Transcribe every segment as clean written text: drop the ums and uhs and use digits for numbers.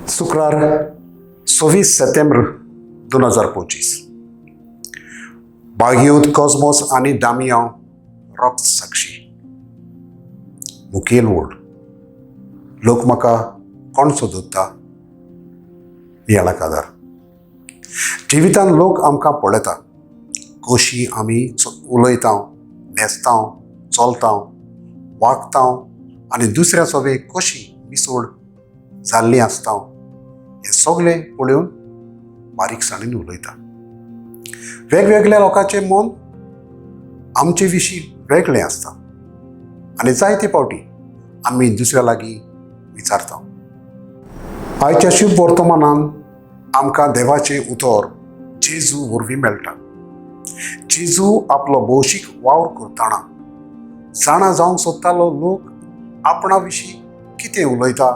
शुक्रार 26 September 2025 बागीउत Cosmos आणि दामियाव rock साक्षी मुखेल वोड लोक म्हाका कोण सोदता याला कादार जिवितान लोक आमकां पळयता कशी आमी उलयता न्हेसता चलता वागता आनी दुसऱ्या सोबे कशी मिसोड जाल्ली आसता हे सगळे पळोवन बारीकसाणीन उलयता. वेगवेगळ्या लोकांचे मन आमचे विशीं वेगळें आसता आनी जायते फावटी आमी दुसऱ्या लागीं विचारता. आयच्या शुभ वर्तमानान आमकां देवाचें उतर जेजू वरवीं मेळटा. जेजू आपलो भौशीक वावर करतना जाणा जावंक सोदतालो लोक आपणा विशीं कितें उलयता,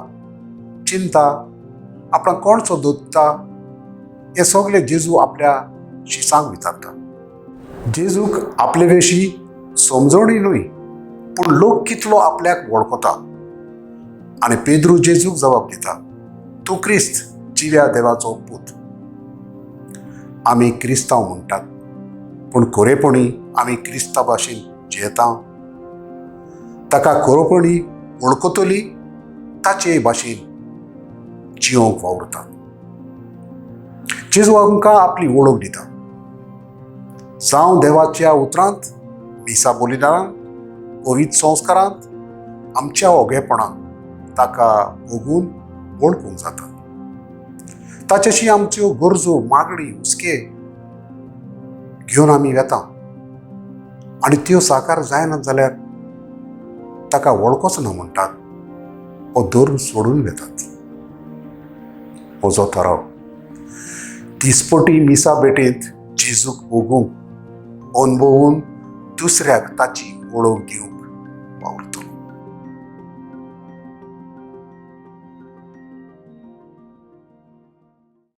चिंता, आपणाक कोण सोदता हे सगळे जेजू आपल्या शिसांक विचारता. जेजूक आपले विशीं समजणी न्हय पूण लोक कितलो आपल्याक वळखता आनी पेद्रू जेजूक जबाब दिता, तूं क्रिस्त जिव्या देवाचो पूत. आमी क्रिस्तांव म्हणटात पूण खरेपणी आमी क्रिस्ता भाशेन जियेता. ताका खरोपणी वळखतली ताचे भाशेन जियोंक वावरता. जेजू आमकां आपली वळख दिता. जावं देवाच्या उतरांत, मिसा बोलिदानांत, पवित्र संस्कारांत आमच्या ओगेपणाक ताका भोगून वळखूंक जाता. ताच्याशी आमच्यो गरजो मागणी हुस्के घेवन आमी वेता आनी त्यो साकार जायनात जाल्यार ताका वळखोच ना म्हणटात हो धर्म सोडून वेतात. म्हजो थाराव दिसपटी मिसा भेटेंत जेजूक भोगूंक अनुभवून दुसऱ्याक ताची वळख दिवंक